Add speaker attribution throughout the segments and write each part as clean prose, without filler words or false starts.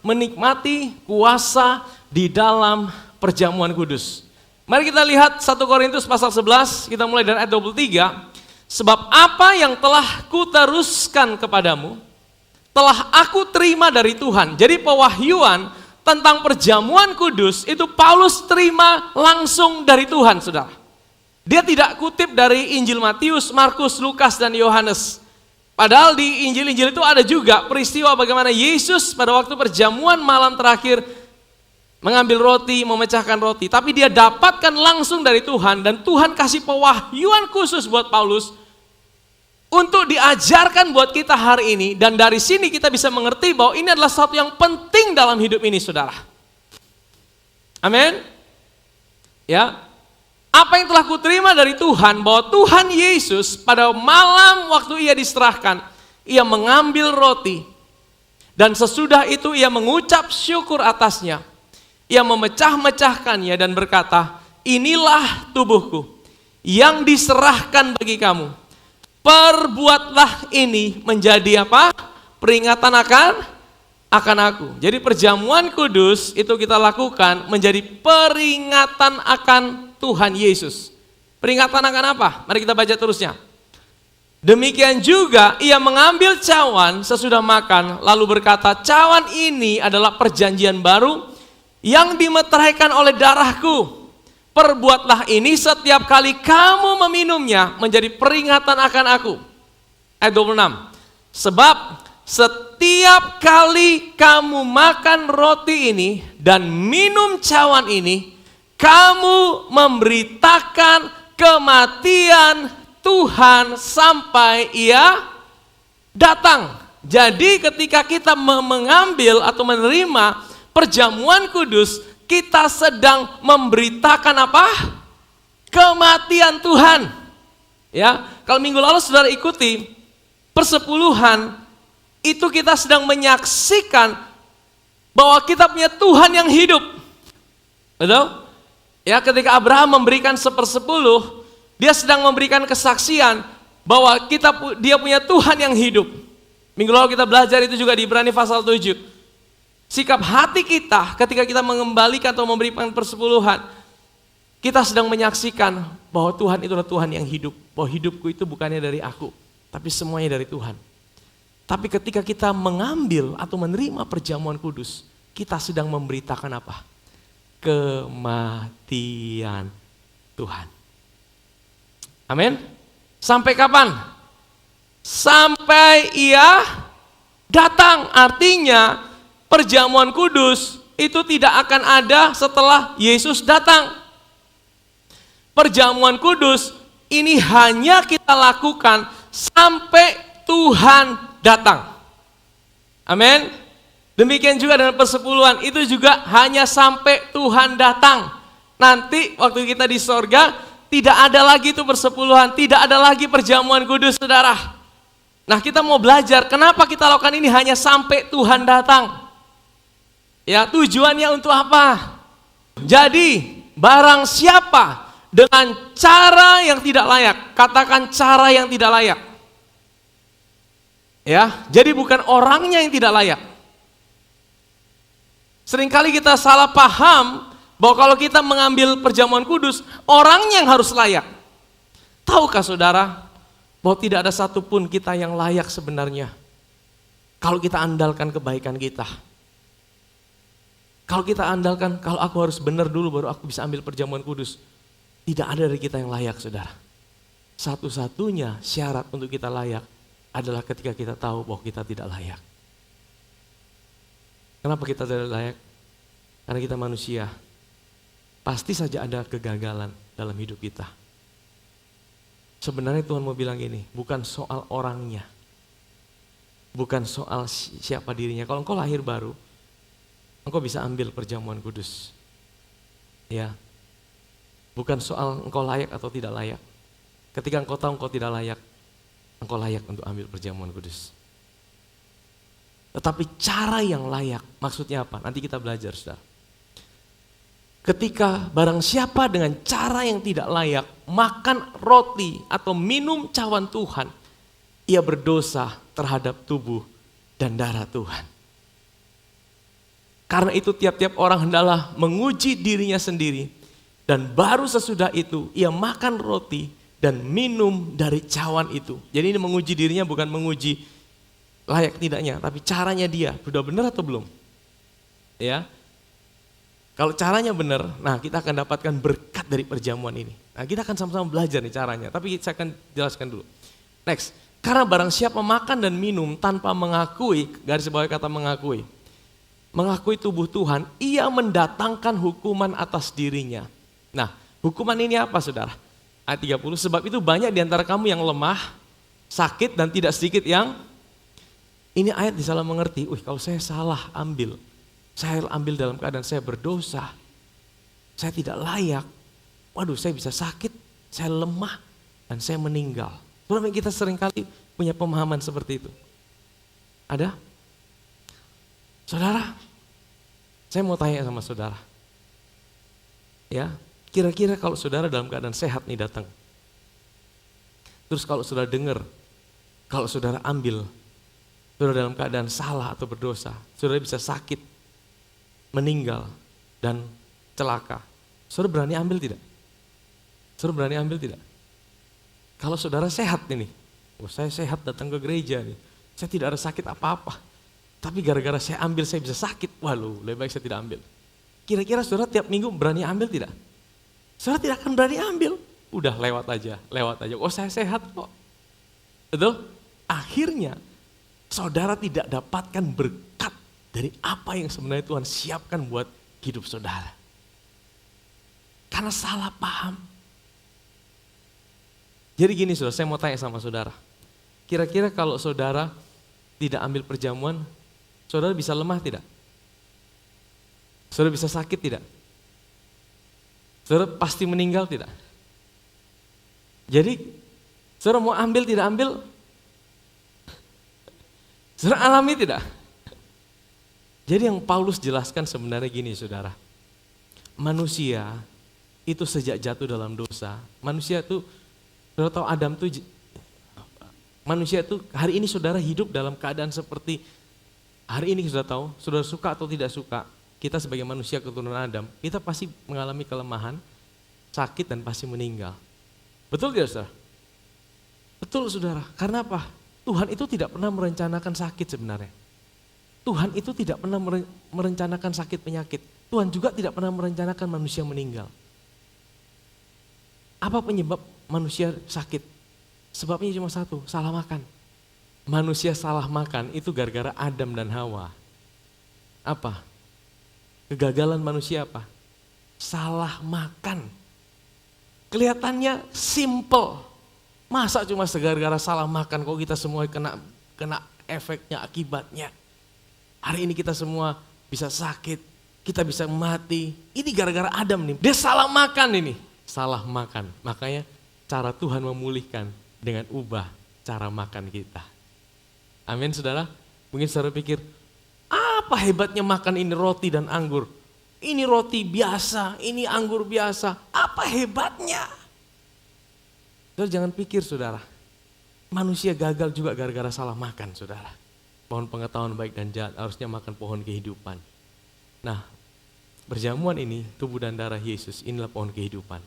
Speaker 1: menikmati kuasa di dalam perjamuan kudus. Mari kita lihat 1 Korintus pasal 11, kita mulai dari ayat 23. Sebab apa yang telah kuteruskan kepadamu, telah aku terima dari Tuhan. Jadi pewahyuan tentang perjamuan kudus itu Paulus terima langsung dari Tuhan, saudara. Dia tidak kutip dari Injil Matius, Markus, Lukas, dan Yohanes. Padahal di Injil-Injil itu ada juga peristiwa bagaimana Yesus pada waktu perjamuan malam terakhir mengambil roti, memecahkan roti. Tapi dia dapatkan langsung dari Tuhan dan Tuhan kasih pewahyuan khusus buat Paulus untuk diajarkan buat kita hari ini. Dan dari sini kita bisa mengerti bahwa ini adalah sesuatu yang penting dalam hidup ini, saudara. Amin. Ya. Apa yang telah kuterima dari Tuhan, bahwa Tuhan Yesus pada malam waktu ia diserahkan, ia mengambil roti. Dan sesudah itu ia mengucap syukur atasnya. Ia memecah-mecahkannya dan berkata, inilah tubuhku yang diserahkan bagi kamu. Perbuatlah ini menjadi apa? Peringatan akan aku. Jadi perjamuan kudus itu kita lakukan menjadi peringatan akan Tuhan Yesus. Peringatan akan apa? Mari kita baca terusnya. Demikian juga ia mengambil cawan sesudah makan, lalu berkata, cawan ini adalah perjanjian baru yang dimeteraikan oleh darahku. Perbuatlah ini setiap kali kamu meminumnya menjadi peringatan akan aku. Ayat 26. Sebab setiap kali kamu makan roti ini dan minum cawan ini, kamu memberitakan kematian Tuhan sampai ia datang. Jadi ketika kita mengambil atau menerima perjamuan kudus, kita sedang memberitakan apa? Kematian Tuhan. Ya, kalau minggu lalu saudara ikuti persepuluhan, itu kita sedang menyaksikan bahwa kita punya Tuhan yang hidup. Betul? Ya, ketika Abraham memberikan 1/10, dia sedang memberikan kesaksian bahwa dia punya Tuhan yang hidup. Minggu lalu kita belajar itu juga di Ibrani pasal 7. Sikap hati kita ketika kita mengembalikan atau memberikan persepuluhan, kita sedang menyaksikan bahwa Tuhan itulah Tuhan yang hidup. Bahwa hidupku itu bukannya dari aku, tapi semuanya dari Tuhan. Tapi ketika kita mengambil atau menerima perjamuan kudus, kita sedang memberitakan apa? Kematian Tuhan. Amin. Sampai kapan? Sampai ia datang. Artinya perjamuan kudus itu tidak akan ada setelah Yesus datang. Perjamuan kudus ini hanya kita lakukan sampai Tuhan datang. Amin. Demikian juga dengan persepuluhan, itu juga hanya sampai Tuhan datang. Nanti waktu kita di sorga, tidak ada lagi itu persepuluhan, tidak ada lagi perjamuan kudus, saudara. Nah, kita mau belajar kenapa kita lakukan ini hanya sampai Tuhan datang. Ya, tujuannya untuk apa? Jadi, barang siapa dengan cara yang tidak layak, katakan cara yang tidak layak. Ya, jadi bukan orangnya yang tidak layak. Seringkali kita salah paham bahwa kalau kita mengambil perjamuan kudus, orangnya yang harus layak. Tahukah saudara bahwa tidak ada satupun kita yang layak sebenarnya kalau kita andalkan kebaikan kita. Kalau kita andalkan, kalau aku harus benar dulu baru aku bisa ambil perjamuan kudus. Tidak ada dari kita yang layak, saudara. Satu-satunya syarat untuk kita layak adalah ketika kita tahu bahwa kita tidak layak. Kenapa kita tidak layak? Karena kita manusia. Pasti saja ada kegagalan dalam hidup kita. Sebenarnya Tuhan mau bilang gini, bukan soal orangnya. Bukan soal siapa dirinya. Kalau engkau lahir baru, engkau bisa ambil perjamuan kudus. Ya. Bukan soal engkau layak atau tidak layak. Ketika engkau tahu engkau tidak layak, engkau layak untuk ambil perjamuan kudus. Tetapi cara yang layak, maksudnya apa? Nanti kita belajar, saudara. Ketika barang siapa dengan cara yang tidak layak makan roti atau minum cawan Tuhan, ia berdosa terhadap tubuh dan darah Tuhan. Karena itu tiap-tiap orang hendaklah menguji dirinya sendiri. Dan baru sesudah itu ia makan roti dan minum dari cawan itu. Jadi ini menguji dirinya bukan menguji layak tidaknya, tapi caranya dia. Sudah benar atau belum? Ya. Kalau caranya benar, nah kita akan dapatkan berkat dari perjamuan ini. Nah kita akan sama-sama belajar nih caranya, tapi saya akan jelaskan dulu. Next, karena barang siapa makan dan minum tanpa mengakui, garis bawah kata mengakui tubuh Tuhan, ia mendatangkan hukuman atas dirinya. Nah, hukuman ini apa saudara? Ayat 30, sebab itu banyak di antara kamu yang lemah, sakit dan tidak sedikit yang, ini ayat disalah mengerti, kalau saya salah ambil, saya ambil dalam keadaan saya berdosa, saya tidak layak, saya bisa sakit, saya lemah, dan saya meninggal. Saudara, kita seringkali punya pemahaman seperti itu. Ada? Saudara, saya mau tanya sama saudara. Ya, kira-kira kalau saudara dalam keadaan sehat nih datang. Terus kalau saudara dengar, kalau saudara ambil, saudara dalam keadaan salah atau berdosa, saudara bisa sakit, meninggal, dan celaka. Saudara berani ambil tidak? Saudara berani ambil tidak? Kalau saudara sehat ini, saya sehat datang ke gereja nih, saya tidak ada sakit apa-apa. Tapi gara-gara saya ambil saya bisa sakit, lebih baik saya tidak ambil. Kira-kira saudara tiap minggu berani ambil tidak? Saudara tidak akan berani ambil. Udah lewat aja. Saya sehat kok. Betul? Akhirnya saudara tidak dapatkan berkat dari apa yang sebenarnya Tuhan siapkan buat hidup saudara. Karena salah paham. Jadi gini saudara, saya mau tanya sama saudara. Kira-kira kalau saudara tidak ambil perjamuan, saudara bisa lemah tidak? Saudara bisa sakit tidak? Saudara pasti meninggal tidak? Jadi, saudara mau ambil tidak ambil? Saudara alami tidak? Jadi yang Paulus jelaskan sebenarnya gini saudara. Manusia itu sejak jatuh dalam dosa. Manusia itu, saudara tahu Adam itu, manusia itu hari ini saudara hidup dalam keadaan seperti hari ini saudara tahu, saudara suka atau tidak suka, kita sebagai manusia keturunan Adam, kita pasti mengalami kelemahan, sakit dan pasti meninggal. Betul tidak saudara? Betul saudara, karena apa? Tuhan itu tidak pernah merencanakan sakit sebenarnya. Tuhan itu tidak pernah merencanakan sakit penyakit. Tuhan juga tidak pernah merencanakan manusia meninggal. Apa penyebab manusia sakit? Sebabnya cuma satu, salah makan. Manusia salah makan itu gara-gara Adam dan Hawa. Apa? Kegagalan manusia apa? Salah makan. Kelihatannya simple. Masa cuma gara-gara salah makan kok kita semua kena efeknya, akibatnya. Hari ini kita semua bisa sakit, kita bisa mati. Ini gara-gara Adam nih, dia salah makan ini. Salah makan, makanya cara Tuhan memulihkan dengan ubah cara makan kita. Amin saudara. Mungkin saudara pikir, apa hebatnya makan ini roti dan anggur? Ini roti biasa, ini anggur biasa. Apa hebatnya? Saudara jangan pikir saudara, manusia gagal juga gara-gara salah makan saudara. Pohon pengetahuan baik dan jahat harusnya makan pohon kehidupan. Nah, perjamuan ini tubuh dan darah Yesus, inilah pohon kehidupan.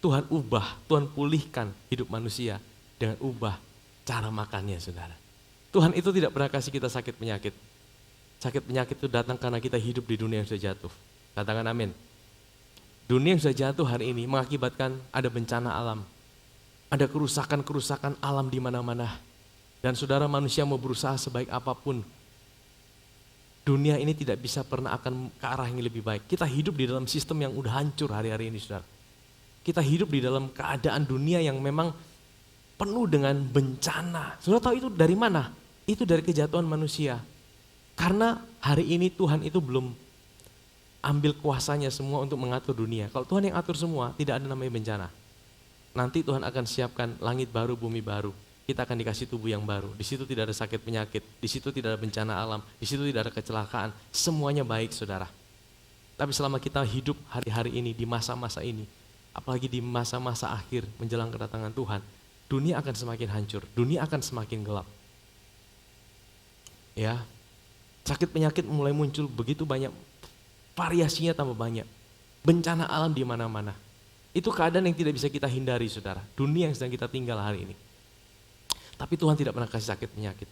Speaker 1: Tuhan ubah, Tuhan pulihkan hidup manusia dengan ubah cara makannya saudara. Tuhan itu tidak pernah kasih kita sakit penyakit. Sakit penyakit itu datang karena kita hidup di dunia yang sudah jatuh. Katakan amin. Dunia yang sudah jatuh hari ini mengakibatkan ada bencana alam. Ada kerusakan-kerusakan alam di mana-mana. Dan saudara, manusia mau berusaha sebaik apapun. Dunia ini tidak bisa pernah akan ke arah yang lebih baik. Kita hidup di dalam sistem yang udah hancur hari-hari ini saudara. Kita hidup di dalam keadaan dunia yang memang penuh dengan bencana. Saudara tahu itu dari mana? Itu dari kejatuhan manusia. Karena hari ini Tuhan itu belum ambil kuasanya semua untuk mengatur dunia. Kalau Tuhan yang atur semua, tidak ada namanya bencana. Nanti Tuhan akan siapkan langit baru, bumi baru. Kita akan dikasih tubuh yang baru. Di situ tidak ada sakit penyakit, di situ tidak ada bencana alam, di situ tidak ada kecelakaan. Semuanya baik saudara. Tapi selama kita hidup hari-hari ini, di masa-masa ini, apalagi di masa-masa akhir menjelang kedatangan Tuhan, dunia akan semakin hancur, dunia akan semakin gelap. Ya, Sakit penyakit mulai muncul begitu banyak, variasinya tambah banyak. Bencana alam di mana-mana. Itu keadaan yang tidak bisa kita hindari, saudara. Dunia yang sedang kita tinggal hari ini. Tapi Tuhan tidak pernah kasih sakit penyakit.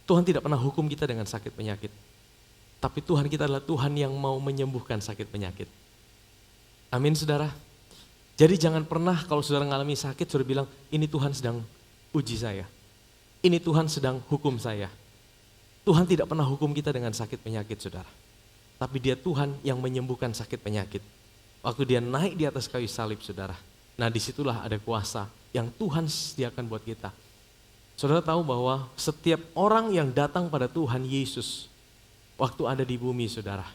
Speaker 1: Tuhan tidak pernah hukum kita dengan sakit penyakit. Tapi Tuhan kita adalah Tuhan yang mau menyembuhkan sakit penyakit. Amin, saudara. Jadi jangan pernah kalau saudara mengalami sakit, saudara bilang, ini Tuhan sedang uji saya. Ini Tuhan sedang hukum saya. Tuhan tidak pernah hukum kita dengan sakit penyakit, saudara. Tapi dia Tuhan yang menyembuhkan sakit penyakit. Waktu dia naik di atas kayu salib, saudara. Nah, disitulah ada kuasa yang Tuhan sediakan buat kita. Saudara tahu bahwa setiap orang yang datang pada Tuhan Yesus, waktu ada di bumi, saudara.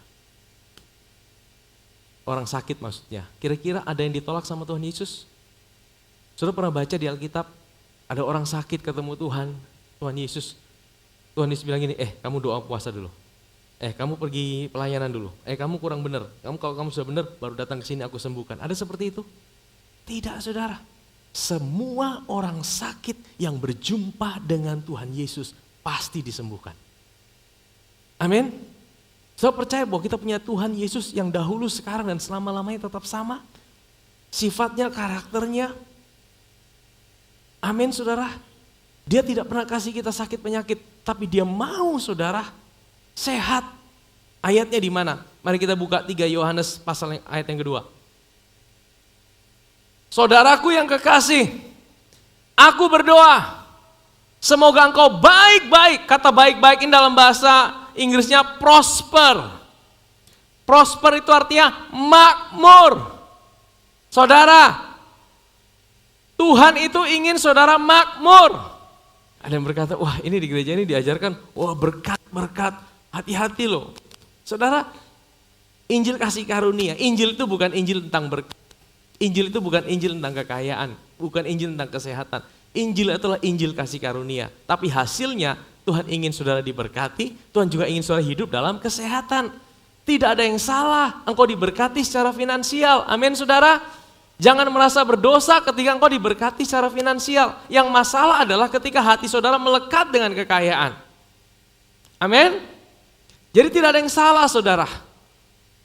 Speaker 1: Orang sakit maksudnya. Kira-kira ada yang ditolak sama Tuhan Yesus? Saudara pernah baca di Alkitab, ada orang sakit ketemu Tuhan Yesus. Tuhan Yesus bilang gini, kamu doa puasa dulu. Kamu pergi pelayanan dulu. Kamu kurang benar. Kalau kamu sudah benar, baru datang ke sini aku sembuhkan. Ada seperti itu? Tidak, saudara. Semua orang sakit yang berjumpa dengan Tuhan Yesus pasti disembuhkan. Amin. Saya percaya bahwa kita punya Tuhan Yesus yang dahulu, sekarang, dan selama-lamanya tetap sama. Sifatnya, karakternya. Amin, saudara. Dia tidak pernah kasih kita sakit penyakit, tapi dia mau, saudara, sehat. Ayatnya di mana? Mari kita buka 3 Yohanes pasal ayat yang kedua. Saudaraku yang kekasih, aku berdoa, semoga engkau baik-baik. Kata baik-baik ini dalam bahasa Inggrisnya prosper. Prosper itu artinya makmur. Saudara, Tuhan itu ingin saudara makmur. Ada yang berkata, wah ini di gereja ini diajarkan, wah berkat, hati-hati loh. Saudara, Injil kasih karunia, Injil itu bukan Injil tentang berkat. Injil itu bukan Injil tentang kekayaan, bukan Injil tentang kesehatan. Injil itulah Injil kasih karunia. Tapi hasilnya Tuhan ingin saudara diberkati, Tuhan juga ingin saudara hidup dalam kesehatan. Tidak ada yang salah, engkau diberkati secara finansial. Amin, saudara. Jangan merasa berdosa ketika engkau diberkati secara finansial. Yang masalah adalah ketika hati saudara melekat dengan kekayaan. Amin. Jadi tidak ada yang salah, saudara.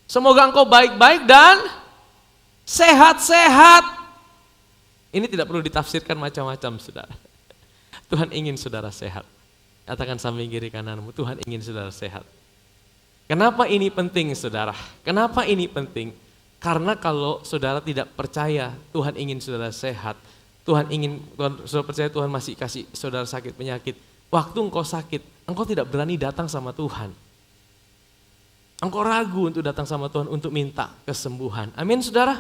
Speaker 1: Semoga engkau baik-baik dan sehat-sehat. Ini tidak perlu ditafsirkan macam-macam, saudara. Tuhan ingin saudara sehat. Katakan samping kiri kananmu, Tuhan ingin saudara sehat. Kenapa ini penting, saudara? Kenapa ini penting? Karena kalau saudara tidak percaya Tuhan ingin saudara sehat, saudara percaya Tuhan masih kasih saudara sakit penyakit. Waktu engkau sakit, engkau tidak berani datang sama Tuhan. Engkau ragu untuk datang sama Tuhan untuk minta kesembuhan. Amin, saudara.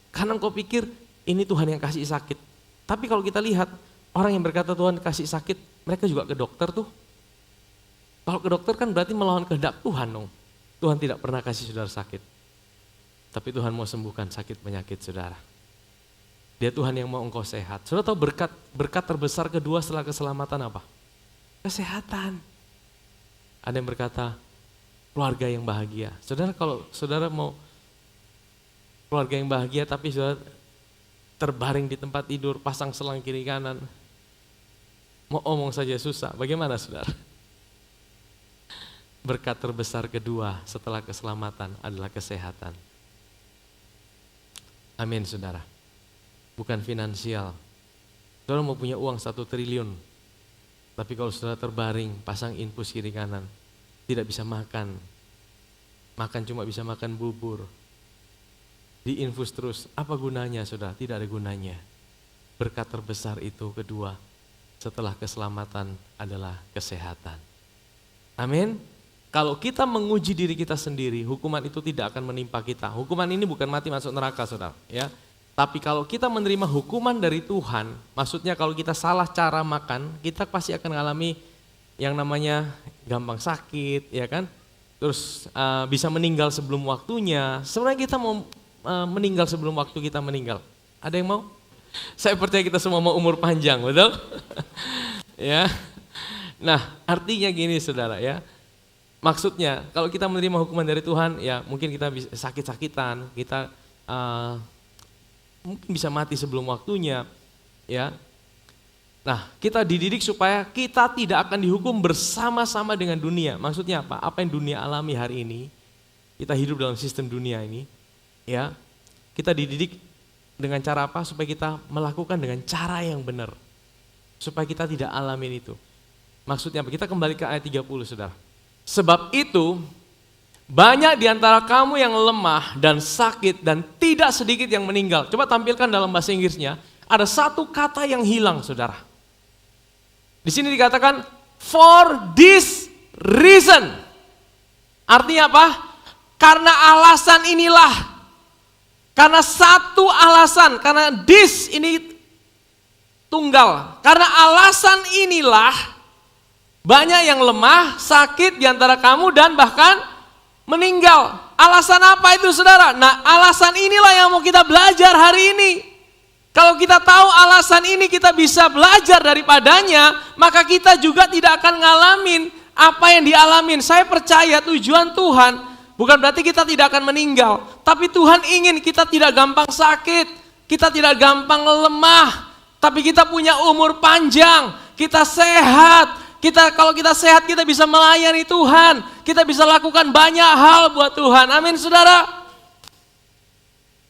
Speaker 1: Karena engkau pikir ini Tuhan yang kasih sakit. Tapi kalau kita lihat orang yang berkata Tuhan kasih sakit, mereka juga ke dokter tuh. Kalau ke dokter kan berarti melawan kehendak Tuhan dong. Tuhan tidak pernah kasih saudara sakit. Tapi Tuhan mau sembuhkan sakit penyakit saudara. Dia Tuhan yang mau engkau sehat. Saudara tahu berkat terbesar kedua setelah keselamatan apa? Kesehatan. Ada yang berkata keluarga yang bahagia. Saudara, kalau saudara mau keluarga yang bahagia tapi saudara terbaring di tempat tidur, pasang selang kiri kanan, mau omong saja susah. Bagaimana, saudara? Berkat terbesar kedua setelah keselamatan adalah kesehatan. Amin, saudara. Bukan finansial. Saudara mau punya uang 1 triliun, tapi kalau saudara terbaring, pasang infus kiri kanan, tidak bisa makan. Makan cuma bisa makan bubur. Diinfus terus, apa gunanya, saudara? Tidak ada gunanya. Berkat terbesar itu kedua setelah keselamatan adalah kesehatan. Amin. Kalau kita menguji diri kita sendiri, hukuman itu tidak akan menimpa kita. Hukuman ini bukan mati masuk neraka, saudara. Ya. Tapi kalau kita menerima hukuman dari Tuhan, maksudnya kalau kita salah cara makan, kita pasti akan mengalami yang namanya gampang sakit, ya kan? Terus bisa meninggal sebelum waktunya. Sebenarnya kita mau meninggal sebelum waktu kita meninggal. Ada yang mau? Saya percaya kita semua mau umur panjang, betul? Ya. Nah, artinya gini, saudara, ya. Maksudnya kalau kita menerima hukuman dari Tuhan, ya mungkin kita bisa sakit-sakitan, kita mungkin bisa mati sebelum waktunya, ya. Nah, kita dididik supaya kita tidak akan dihukum bersama-sama dengan dunia. Maksudnya apa? Apa yang dunia alami hari ini, kita hidup dalam sistem dunia ini, ya. Kita dididik dengan cara apa? Supaya kita melakukan dengan cara yang benar. Supaya kita tidak alamin itu. Maksudnya apa? Kita kembali ke ayat 30, Saudara. Sebab itu, banyak di antara kamu yang lemah dan sakit dan tidak sedikit yang meninggal. Coba tampilkan dalam bahasa Inggrisnya, ada satu kata yang hilang, Saudara. Di sini dikatakan for this reason. Artinya apa? Karena alasan inilah. Karena satu alasan, karena this ini tunggal. Karena alasan inilah banyak yang lemah, sakit di antara kamu dan bahkan meninggal. Alasan apa itu, Saudara? Nah, alasan inilah yang mau kita belajar hari ini. Kalau kita tahu alasan ini kita bisa belajar daripadanya, maka kita juga tidak akan ngalamin apa yang dialamin. Saya percaya tujuan Tuhan bukan berarti kita tidak akan meninggal, tapi Tuhan ingin kita tidak gampang sakit, kita tidak gampang lemah, tapi kita punya umur panjang, kita sehat. Kalau kita sehat kita bisa melayani Tuhan, kita bisa lakukan banyak hal buat Tuhan. Amin, Saudara.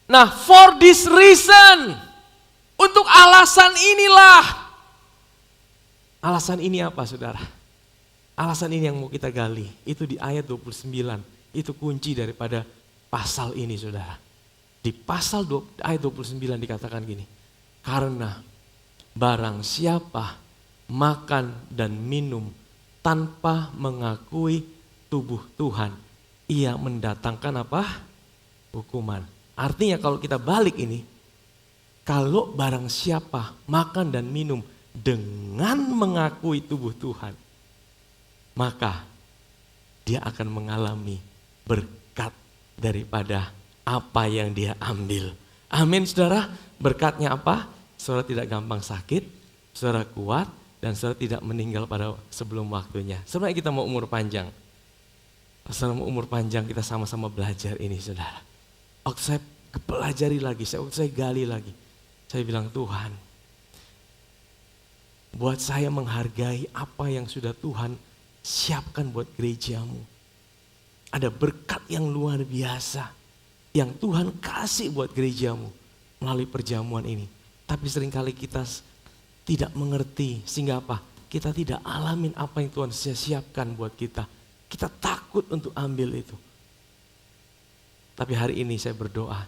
Speaker 1: Nah, for this reason. Untuk alasan inilah. Alasan ini apa, Saudara? Alasan ini yang mau kita gali. Itu di ayat 29. Itu kunci daripada pasal ini, Saudara. Di pasal ayat 29 dikatakan gini. Karena barang siapa makan dan minum tanpa mengakui tubuh Tuhan, ia mendatangkan apa? Hukuman. Artinya kalau kita balik ini, kalau barang siapa makan dan minum dengan mengakui tubuh Tuhan, maka dia akan mengalami berkat daripada apa yang dia ambil. Amin, Saudara. Berkatnya apa? Saudara tidak gampang sakit, saudara kuat, dan saudara tidak meninggal pada sebelum waktunya. Sebenarnya kita mau umur panjang. Saudara mau umur panjang, kita sama-sama belajar ini, Saudara. Waktu saya pelajari lagi, waktu saya gali lagi, saya bilang, Tuhan, buat saya menghargai apa yang sudah Tuhan siapkan buat gerejamu. Ada berkat yang luar biasa yang Tuhan kasih buat gerejamu melalui perjamuan ini. Tapi seringkali kita tidak mengerti, sehingga apa? Kita tidak alamin apa yang Tuhan siapkan buat kita. Kita takut untuk ambil itu. Tapi hari ini saya berdoa,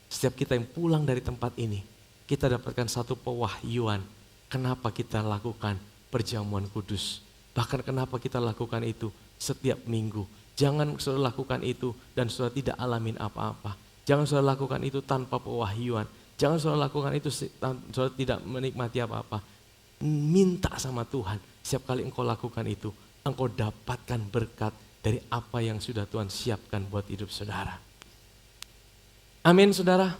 Speaker 1: setiap kita yang pulang dari tempat ini, kita dapatkan satu pewahyuan. Kenapa kita lakukan perjamuan kudus? Bahkan kenapa kita lakukan itu setiap minggu. Jangan saudara lakukan itu dan saudara tidak alamin apa-apa. Jangan saudara lakukan itu tanpa pewahyuan. Jangan saudara lakukan itu saudara tidak menikmati apa-apa. Minta sama Tuhan, setiap kali engkau lakukan itu, engkau dapatkan berkat dari apa yang sudah Tuhan siapkan buat hidup saudara. Amin, Saudara.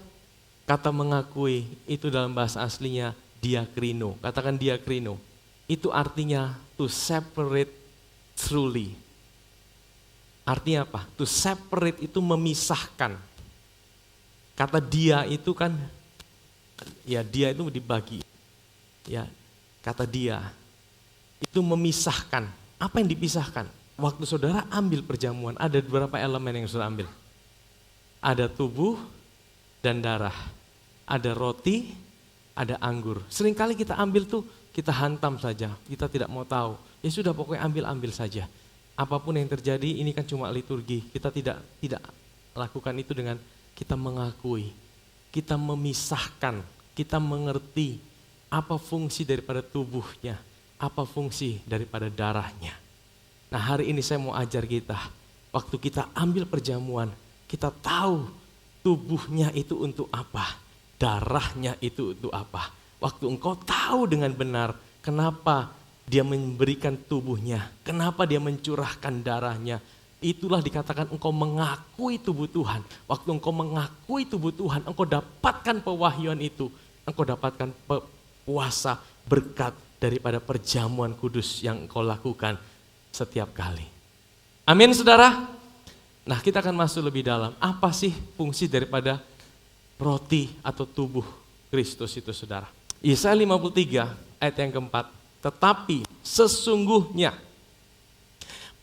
Speaker 1: Kata mengakui itu dalam bahasa aslinya diakrino. Katakan diakrino. Itu artinya to separate truly. Artinya apa? To separate itu memisahkan. Kata dia itu kan, ya dia itu dibagi. Ya, kata dia itu memisahkan. Apa yang dipisahkan? Waktu saudara ambil perjamuan, ada beberapa elemen yang saudara ambil. Ada tubuh dan darah, ada roti, ada anggur. Seringkali kita ambil tuh, kita hantam saja, kita tidak mau tahu. Ya sudah, pokoknya ambil saja. Apapun yang terjadi, ini kan cuma liturgi. Kita tidak lakukan itu dengan kita mengakui, kita memisahkan, kita mengerti apa fungsi daripada tubuhnya, apa fungsi daripada darahnya. Nah, hari ini saya mau ajar kita, waktu kita ambil perjamuan, kita tahu tubuhnya itu untuk apa, darahnya itu untuk apa. Waktu engkau tahu dengan benar kenapa dia memberikan tubuhnya, kenapa dia mencurahkan darahnya, itulah dikatakan engkau mengakui tubuh Tuhan. Waktu engkau mengakui tubuh Tuhan, engkau dapatkan pewahyuan itu, engkau dapatkan puasa berkat daripada perjamuan kudus yang engkau lakukan setiap kali. Amin, Saudara. Nah, kita akan masuk lebih dalam. Apa sih fungsi daripada roti atau tubuh Kristus itu, Saudara? Yesaya 53 ayat yang keempat. Tetapi sesungguhnya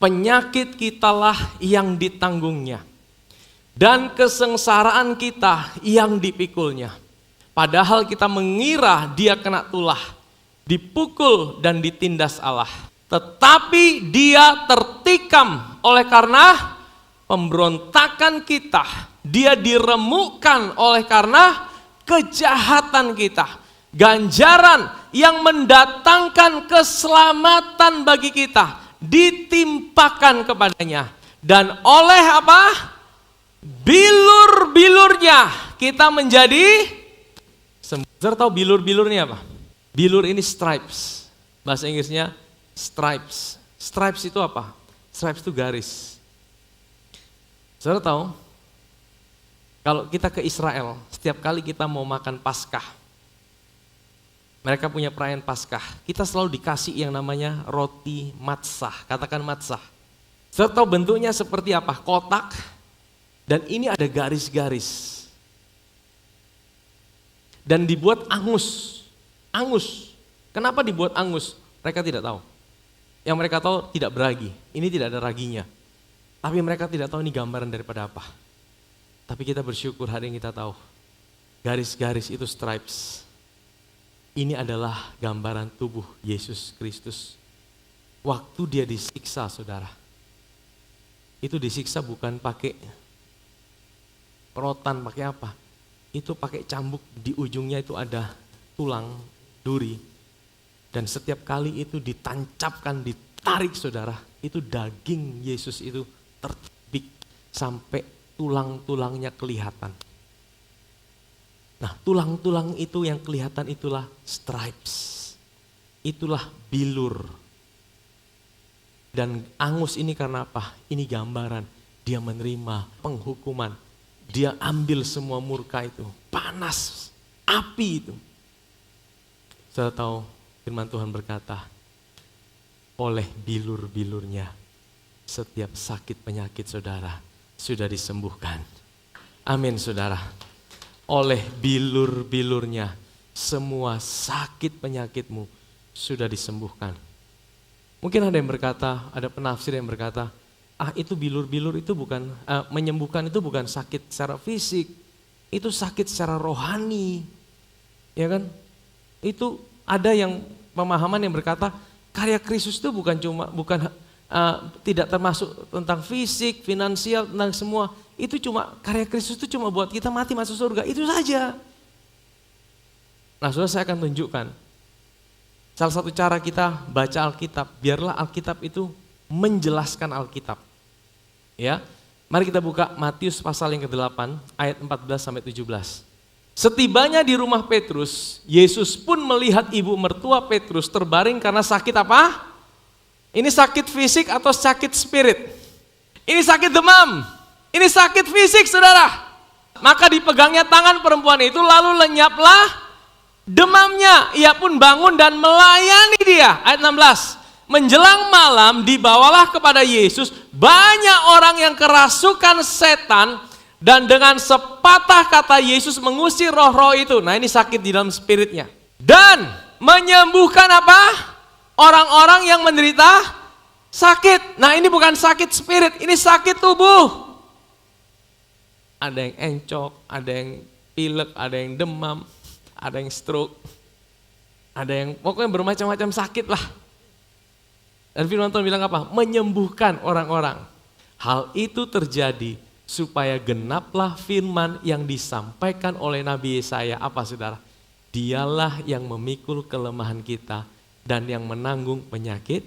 Speaker 1: penyakit kitalah yang ditanggungnya, dan kesengsaraan kita yang dipikulnya. Padahal kita mengira dia kena tulah, dipukul dan ditindas Allah. Tetapi dia tertikam oleh karena pemberontakan kita. Dia diremukkan oleh karena kejahatan kita. Ganjaran yang mendatangkan keselamatan bagi kita ditimpakan kepadanya. Dan oleh apa? Bilur-bilurnya kita menjadi sembuh. Saudara tahu bilur-bilurnya apa? Bilur ini stripes. Bahasa Inggrisnya stripes. Stripes itu apa? Stripes itu garis. Saudara tahu, kalau kita ke Israel, setiap kali kita mau makan Paskah, mereka punya perayaan Paskah, kita selalu dikasih yang namanya roti matzah. Katakan matzah. Saudara tahu bentuknya seperti apa? Kotak, dan ini ada garis-garis. Dan dibuat angus. Angus. Kenapa dibuat angus? Mereka tidak tahu. Yang mereka tahu tidak beragi. Ini tidak ada raginya. Tapi mereka tidak tahu ini gambaran daripada apa. Tapi kita bersyukur hari ini kita tahu. Garis-garis itu stripes. Ini adalah gambaran tubuh Yesus Kristus. Waktu dia disiksa, saudara. Itu disiksa bukan pakai rotan, pakai apa? Itu pakai cambuk, di ujungnya itu ada tulang, duri. Dan setiap kali itu ditancapkan, ditarik, saudara. Itu daging Yesus itu tercabik sampai tulang-tulangnya kelihatan. Nah, tulang-tulang itu yang kelihatan itulah stripes. Itulah bilur. Dan angus ini karena apa? Ini gambaran dia menerima penghukuman. Dia ambil semua murka itu, panas, api itu. Saya tahu firman Tuhan berkata, oleh bilur-bilurnya setiap sakit penyakit saudara sudah disembuhkan. Amin saudara. Oleh bilur-bilurnya semua sakit penyakitmu sudah disembuhkan. Mungkin ada yang berkata, ada penafsir yang berkata, itu bilur-bilur itu bukan, menyembuhkan itu bukan sakit secara fisik, itu sakit secara rohani, ya kan? Itu ada yang pemahaman yang berkata karya Kristus itu bukan tidak termasuk tentang fisik, finansial, tentang semua. Itu cuma karya Kristus itu cuma buat kita mati masuk surga, itu saja. Nah, saudara, saya akan tunjukkan salah satu cara kita baca Alkitab, biarlah Alkitab itu menjelaskan Alkitab. Ya, mari kita buka Matius pasal yang ke-8 ayat 14 sampai 17. Setibanya di rumah Petrus, Yesus pun melihat ibu mertua Petrus terbaring karena sakit apa? Ini sakit fisik atau sakit spirit? Ini sakit demam. Ini sakit fisik, saudara. Maka dipegangnya tangan perempuan itu lalu lenyaplah demamnya. Ia pun bangun dan melayani dia. Ayat 16. Menjelang malam dibawalah kepada Yesus banyak orang yang kerasukan setan, dan dengan sepatah kata Yesus mengusir roh-roh itu. Nah, ini sakit di dalam spiritnya. Dan menyembuhkan apa? Orang-orang yang menderita sakit. Nah, ini bukan sakit spirit, ini sakit tubuh. Ada yang encok, ada yang pilek, ada yang demam, ada yang stroke, ada yang pokoknya bermacam-macam sakit lah. Dan firman Tuhan bilang apa? Menyembuhkan orang-orang. Hal itu terjadi supaya genaplah firman yang disampaikan oleh Nabi Yesaya. Apa saudara? Dialah yang memikul kelemahan kita dan yang menanggung penyakit.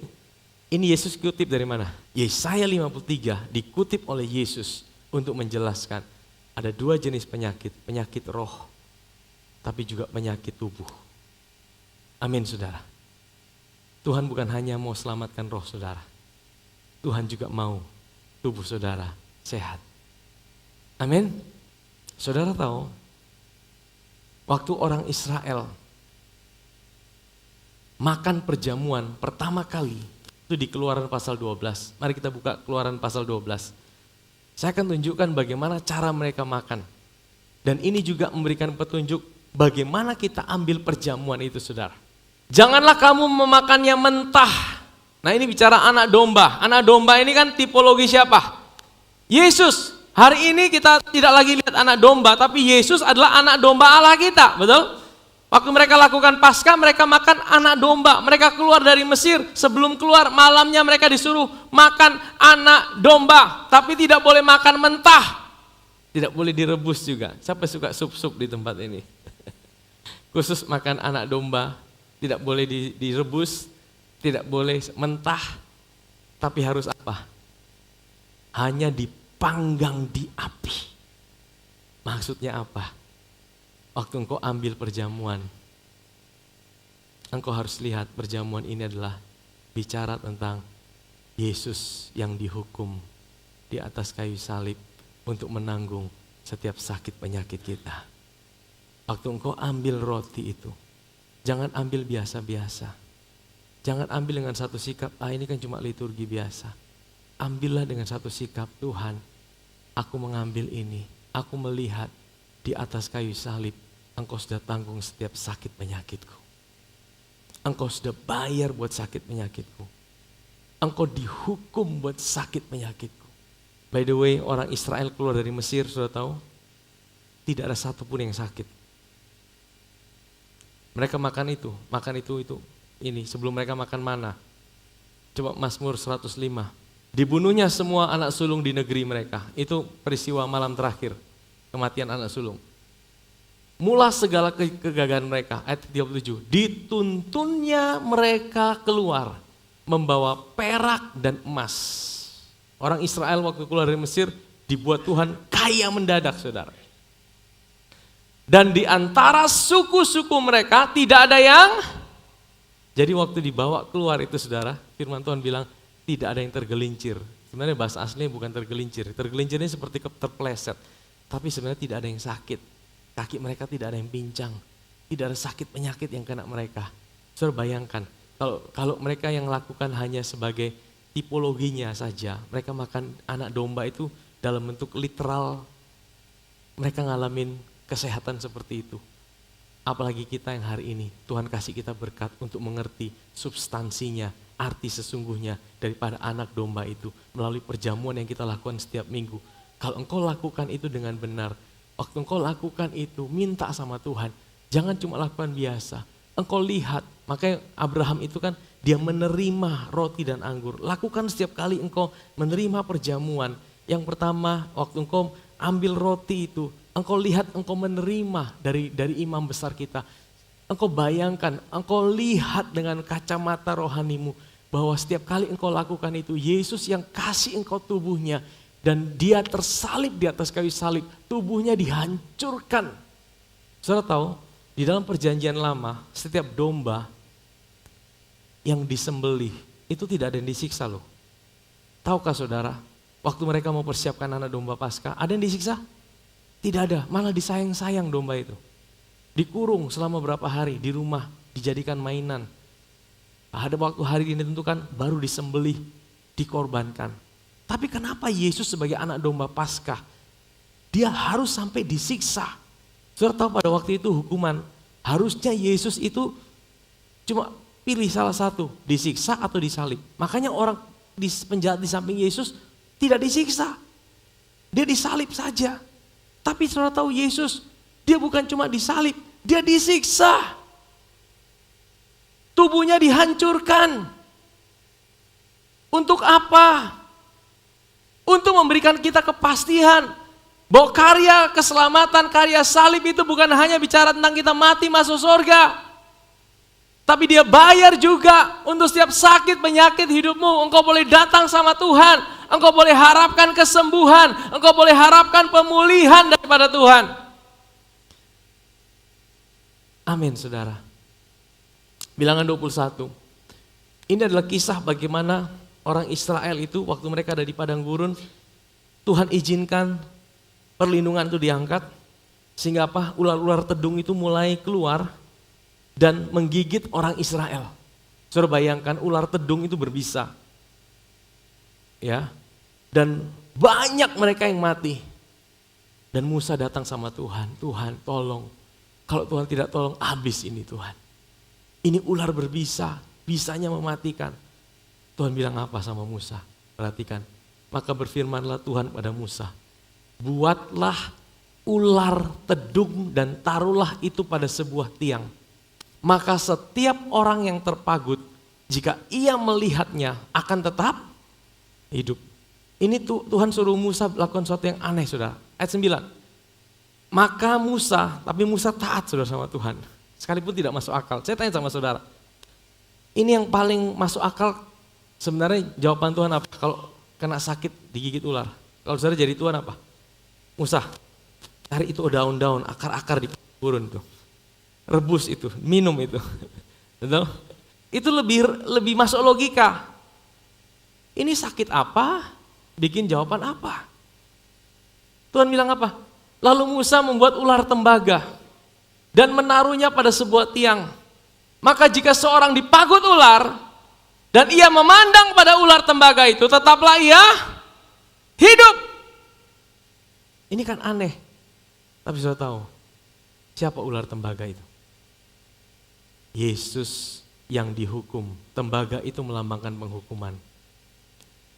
Speaker 1: Ini Yesus kutip dari mana? Yesaya 53 dikutip oleh Yesus untuk menjelaskan ada dua jenis penyakit. Penyakit roh, tapi juga penyakit tubuh. Amin saudara. Tuhan bukan hanya mau selamatkan roh saudara. Tuhan juga mau tubuh saudara sehat. Amin. Saudara tahu, waktu orang Israel makan perjamuan pertama kali, itu di Keluaran pasal 12. Mari kita buka Keluaran pasal 12. Saya akan tunjukkan bagaimana cara mereka makan. Dan ini juga memberikan petunjuk bagaimana kita ambil perjamuan itu saudara. Janganlah kamu memakannya mentah. Nah ini bicara anak domba. Anak domba ini kan tipologi siapa? Yesus. Hari ini kita tidak lagi lihat anak domba, tapi Yesus adalah anak domba Allah kita, betul? Waktu mereka lakukan Paskah, mereka makan anak domba. Mereka keluar dari Mesir, sebelum keluar malamnya mereka disuruh makan anak domba. Tapi tidak boleh makan mentah. Tidak boleh direbus juga. Siapa suka sup-sup di tempat ini? Khusus makan anak domba, tidak boleh direbus, tidak boleh mentah. Tapi harus apa? Hanya dipanggang di api. Maksudnya apa? Waktu engkau ambil perjamuan, engkau harus lihat perjamuan ini adalah bicara tentang Yesus yang dihukum di atas kayu salib untuk menanggung setiap sakit penyakit kita. Waktu engkau ambil roti itu, jangan ambil biasa-biasa. Jangan ambil dengan satu sikap, ini kan cuma liturgi biasa. Ambillah dengan satu sikap, Tuhan, aku mengambil ini, aku melihat di atas kayu salib, engkau sudah tanggung setiap sakit penyakitku. Engkau sudah bayar buat sakit penyakitku. Engkau dihukum buat sakit penyakitku. By the way, orang Israel keluar dari Mesir, sudah tahu? Tidak ada satupun yang sakit. Mereka makan itu ini sebelum mereka makan mana. Coba Mazmur 105. Dibunuhnya semua anak sulung di negeri mereka. Itu peristiwa malam terakhir. Kematian anak sulung. Mula segala kegagalan mereka, ayat 37. Dituntunnya mereka keluar, membawa perak dan emas. Orang Israel waktu keluar dari Mesir, dibuat Tuhan kaya mendadak, saudara. Dan di antara suku-suku mereka tidak ada yang, jadi waktu dibawa keluar itu saudara, firman Tuhan bilang tidak ada yang tergelincir. Sebenarnya bahasa aslinya bukan tergelincir, tergelincirnya seperti terpleset. Tapi sebenarnya tidak ada yang sakit. Kaki mereka tidak ada yang pincang. Tidak ada sakit penyakit yang kena mereka. Saudara bayangkan, kalau mereka yang lakukan hanya sebagai tipologinya saja. Mereka makan anak domba itu dalam bentuk literal. Mereka ngalamin kesehatan seperti itu. Apalagi kita yang hari ini, Tuhan kasih kita berkat untuk mengerti substansinya, arti sesungguhnya daripada anak domba itu. Melalui perjamuan yang kita lakukan setiap minggu. Kalau engkau lakukan itu dengan benar, waktu engkau lakukan itu, minta sama Tuhan. Jangan cuma lakukan biasa. Engkau lihat, makanya Abraham itu kan dia menerima roti dan anggur. Lakukan setiap kali engkau menerima perjamuan. Yang pertama, waktu engkau ambil roti itu, engkau lihat engkau menerima dari imam besar kita. Engkau bayangkan, engkau lihat dengan kacamata rohanimu bahwa setiap kali engkau lakukan itu, Yesus yang kasih engkau tubuhnya, dan dia tersalib di atas kayu salib, tubuhnya dihancurkan. Saudara tahu, di dalam perjanjian lama, setiap domba yang disembelih, itu tidak ada yang disiksa loh. Tahukah saudara, waktu mereka mau persiapkan anak domba Paskah, ada yang disiksa? Tidak ada, malah disayang-sayang domba itu. Dikurung selama berapa hari di rumah, dijadikan mainan. Ada waktu hari ini ditentukan, baru disembelih, dikorbankan. Tapi kenapa Yesus sebagai anak domba Paskah, dia harus sampai disiksa? Saudara tahu pada waktu itu hukuman, harusnya Yesus itu cuma pilih salah satu, disiksa atau disalib. Makanya orang penjahat di samping Yesus tidak disiksa, dia disalib saja. Tapi saudara tahu Yesus, dia bukan cuma disalib, dia disiksa. Tubuhnya dihancurkan. Untuk apa? Untuk memberikan kita kepastian bahwa karya keselamatan, karya salib itu bukan hanya bicara tentang kita mati masuk surga. Tapi dia bayar juga untuk setiap sakit penyakit hidupmu. Engkau boleh datang sama Tuhan. Engkau boleh harapkan kesembuhan. Engkau boleh harapkan pemulihan daripada Tuhan. Amin saudara. Bilangan 21. Ini adalah kisah bagaimana orang Israel itu waktu mereka ada di padang gurun, Tuhan izinkan perlindungan itu diangkat. Sehingga apa? Ular-ular tedung itu mulai keluar dan menggigit orang Israel. Saudara bayangkan ular tedung itu berbisa. Ya. Dan banyak mereka yang mati. Dan Musa datang sama Tuhan, Tuhan tolong. Kalau Tuhan tidak tolong, habis ini Tuhan. Ini ular berbisa, bisanya mematikan. Tuhan bilang apa sama Musa? Perhatikan. Maka berfirmanlah Tuhan pada Musa, buatlah ular tedung dan taruhlah itu pada sebuah tiang. Maka setiap orang yang terpagut, jika ia melihatnya akan tetap hidup. Ini Tuhan suruh Musa lakukan sesuatu yang aneh, saudara. Ayat 9. Maka Musa, tapi Musa taat saudara sama Tuhan. Sekalipun tidak masuk akal. Saya tanya sama saudara, ini yang paling masuk akal sebenarnya jawaban Tuhan apa? Kalau kena sakit digigit ular. Kalau saudara jadi Tuhan apa? Musa, cari itu daun-daun, akar-akar di gurun tuh. Rebus itu, minum itu. Betul? Itu lebih masuk logika. Ini sakit apa? Bikin jawaban apa? Tuhan bilang apa? Lalu Musa membuat ular tembaga dan menaruhnya pada sebuah tiang. Maka jika seorang dipagut ular dan ia memandang pada ular tembaga itu, tetaplah ia hidup. Ini kan aneh. Tapi sudah tahu siapa ular tembaga itu? Yesus yang dihukum. Tembaga itu melambangkan penghukuman.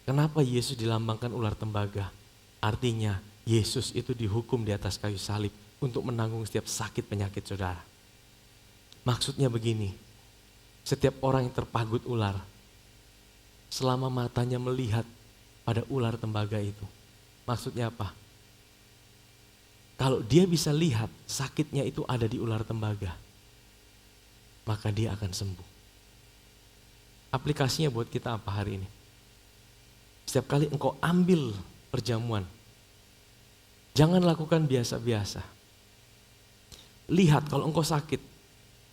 Speaker 1: Kenapa Yesus dilambangkan ular tembaga? Artinya Yesus itu dihukum di atas kayu salib untuk menanggung setiap sakit penyakit saudara. Maksudnya begini, setiap orang yang terpagut ular, selama matanya melihat pada ular tembaga itu, maksudnya apa? Kalau dia bisa lihat sakitnya itu ada di ular tembaga, maka dia akan sembuh. Aplikasinya buat kita apa hari ini? Setiap kali engkau ambil perjamuan, jangan lakukan biasa-biasa. Lihat kalau engkau sakit,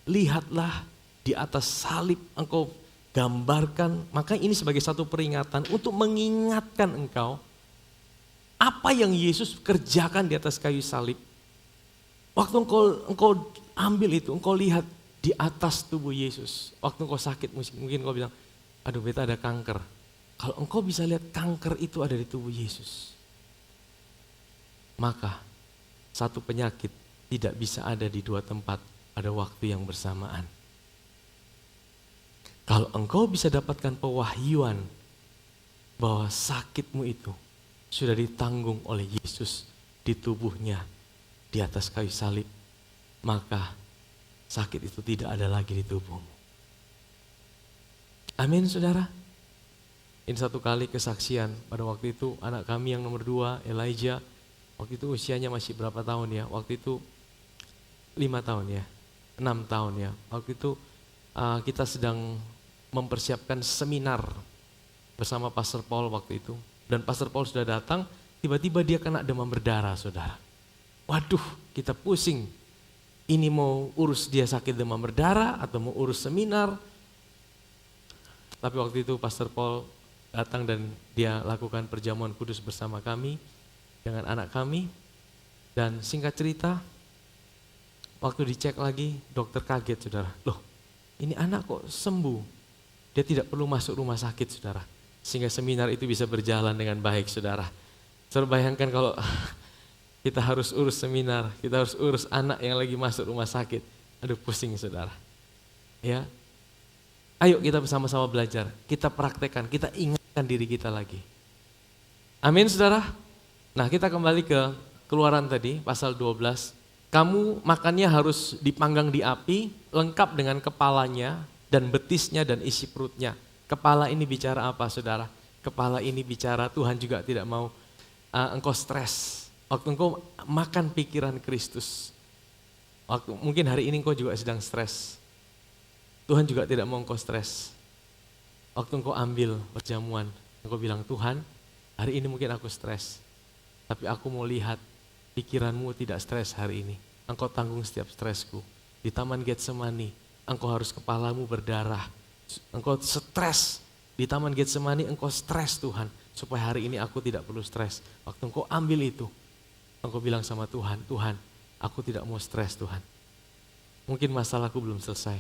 Speaker 1: lihatlah di atas salib engkau gambarkan. Maka ini sebagai satu peringatan untuk mengingatkan engkau apa yang Yesus kerjakan di atas kayu salib. Waktu engkau ambil itu, engkau lihat di atas tubuh Yesus. Waktu engkau sakit, mungkin engkau bilang, aduh beta ada kanker. Kalau engkau bisa lihat kanker itu ada di tubuh Yesus, maka satu penyakit tidak bisa ada di dua tempat pada waktu yang bersamaan. Kalau engkau bisa dapatkan pewahyuan bahwa sakitmu itu sudah ditanggung oleh Yesus di tubuhnya di atas kayu salib, maka sakit itu tidak ada lagi di tubuhmu. Amin saudara. Ini satu kali kesaksian pada waktu itu anak kami yang nomor 2, Elijah, waktu itu usianya masih berapa tahun ya? Waktu itu 5 tahun ya, 6 tahun ya. Waktu itu kita sedang mempersiapkan seminar bersama Pastor Paul waktu itu. Dan Pastor Paul sudah datang, tiba-tiba dia kena demam berdarah saudara. Waduh, kita pusing. Ini mau urus dia sakit demam berdarah atau mau urus seminar. Tapi waktu itu Pastor Paul datang dan dia lakukan perjamuan kudus bersama kami dengan anak kami. Dan singkat cerita, waktu dicek lagi dokter kaget saudara. Loh, ini anak kok sembuh? Dia tidak perlu masuk rumah sakit saudara. Sehingga seminar itu bisa berjalan dengan baik saudara. Saudara bayangkan kalau kita harus urus seminar, kita harus urus anak yang lagi masuk rumah sakit. Aduh pusing saudara. Ya, ayo kita bersama-sama belajar, kita praktekkan, kita ingatkan diri kita lagi. Amin saudara. Nah kita kembali ke Keluaran tadi, pasal 12. Kamu makannya harus dipanggang di api, lengkap dengan kepalanya dan betisnya dan isi perutnya. Kepala ini bicara apa saudara? Kepala ini bicara Tuhan juga tidak mau engkau stres. Waktu engkau makan pikiran Kristus. Waktu mungkin hari ini engkau juga sedang stres. Tuhan juga tidak mau engkau stres. Waktu engkau ambil perjamuan, engkau bilang, Tuhan hari ini mungkin aku stres. Tapi aku mau lihat pikiranmu tidak stres hari ini. Engkau tanggung setiap stresku. Di Taman Getsemani, engkau harus kepalamu berdarah. Engkau stres. Di Taman Getsemani engkau stres Tuhan. Supaya hari ini aku tidak perlu stres. Waktu engkau ambil itu, engkau bilang sama Tuhan, Tuhan aku tidak mau stres Tuhan. Mungkin masalahku belum selesai.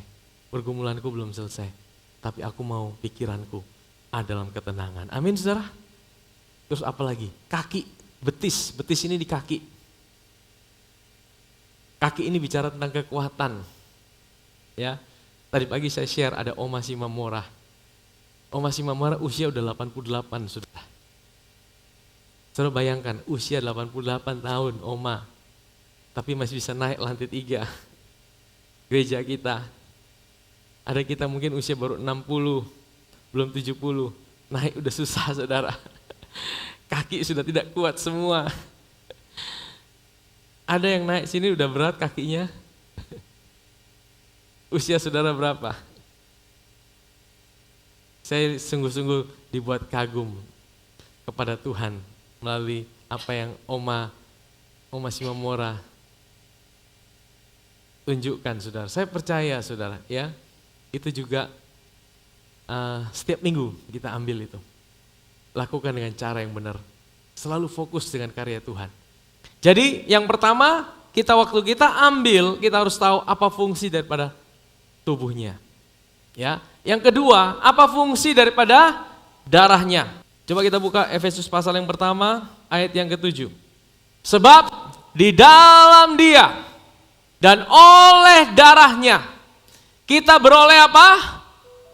Speaker 1: Pergumulanku belum selesai. Tapi aku mau pikiranku ada dalam ketenangan. Amin saudara. Terus apa lagi? Kaki, betis ini di kaki. Kaki ini bicara tentang kekuatan. Ya. Tadi pagi saya share ada Oma Simamora. Oma Simamora usia udah 88 sudah. Saudara bayangkan usia 88 tahun Oma. Tapi masih bisa naik lantai 3. Gereja kita. Ada kita mungkin usia baru 60, belum 70. Naik udah susah saudara. Kaki sudah tidak kuat semua. Ada yang naik sini udah berat kakinya. Usia saudara berapa? Saya sungguh-sungguh dibuat kagum kepada Tuhan melalui apa yang Oma Simamora tunjukkan saudara. Saya percaya saudara ya, itu juga setiap minggu kita ambil itu. Lakukan dengan cara yang benar. Selalu fokus dengan karya Tuhan. Jadi yang pertama waktu kita ambil, kita harus tahu apa fungsi daripada tubuhnya. Ya. Yang kedua, apa fungsi daripada darahnya? Coba kita buka Efesus pasal yang pertama, ayat yang ke-7. Sebab di dalam Dia dan oleh darahnya kita beroleh apa?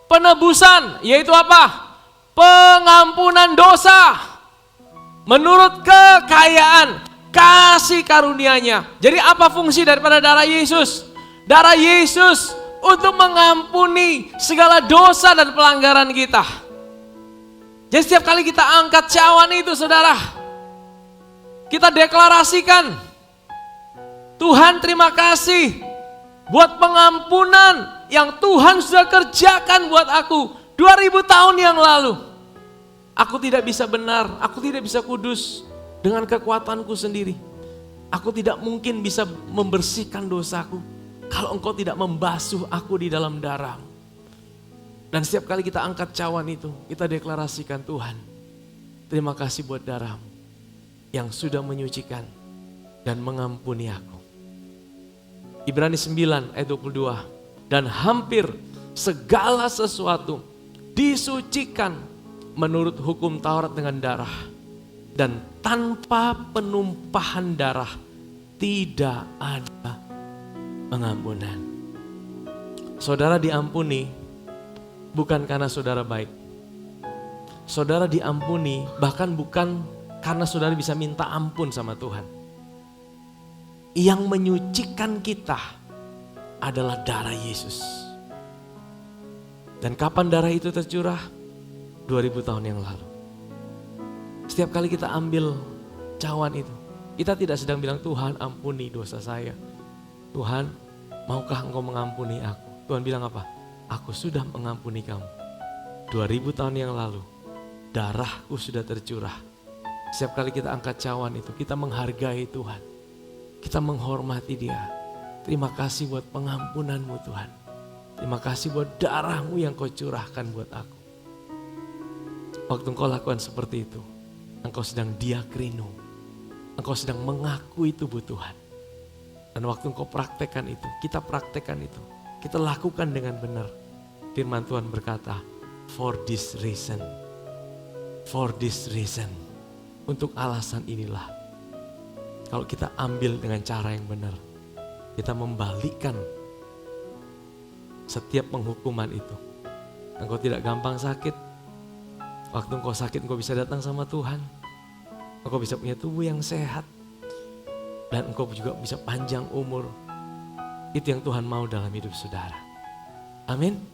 Speaker 1: Penebusan, yaitu apa? Pengampunan dosa. Menurut kekayaan kasih karunia-Nya. Jadi apa fungsi daripada darah Yesus? Darah Yesus untuk mengampuni segala dosa dan pelanggaran kita. Jadi setiap kali kita angkat cawan itu saudara, kita deklarasikan, Tuhan terima kasih buat pengampunan yang Tuhan sudah kerjakan buat aku 2000 tahun yang lalu. Aku tidak bisa benar, aku tidak bisa kudus dengan kekuatanku sendiri. Aku tidak mungkin bisa membersihkan dosaku kalau Engkau tidak membasuh aku di dalam darah-Mu. Dan setiap kali kita angkat cawan itu, kita deklarasikan, Tuhan, terima kasih buat darah-Mu yang sudah menyucikan dan mengampuni aku. Ibrani 9 ayat 22, dan hampir segala sesuatu disucikan menurut hukum Taurat dengan darah. Dan tanpa penumpahan darah tidak ada pengampunan. Saudara diampuni bukan karena saudara baik. Saudara diampuni bahkan bukan karena saudara bisa minta ampun sama Tuhan. Yang menyucikan kita adalah darah Yesus. Dan kapan darah itu tercurah? 2000 tahun yang lalu. Setiap kali kita ambil cawan itu, kita tidak sedang bilang, Tuhan ampuni dosa saya. Tuhan, maukah Engkau mengampuni aku? Tuhan bilang apa? Aku sudah mengampuni kamu. 2000 tahun yang lalu, darahku sudah tercurah. Setiap kali kita angkat cawan itu, kita menghargai Tuhan. Kita menghormati Dia. Terima kasih buat pengampunan-Mu Tuhan. Terima kasih buat darah-Mu yang Kau curahkan buat aku. Waktu Engkau lakukan seperti itu, Engkau sedang diakrino. Engkau sedang mengakui tubuh Tuhan. Dan waktu Engkau praktekkan itu, kita praktekkan itu. Kita lakukan dengan benar. Firman Tuhan berkata, for this reason. For this reason. Untuk alasan inilah. Kalau kita ambil dengan cara yang benar. Kita membalikkan setiap penghukuman itu. Engkau tidak gampang sakit. Waktu engkau sakit, engkau bisa datang sama Tuhan. Engkau bisa punya tubuh yang sehat. Dan engkau juga bisa panjang umur. Itu yang Tuhan mau dalam hidup saudara. Amin.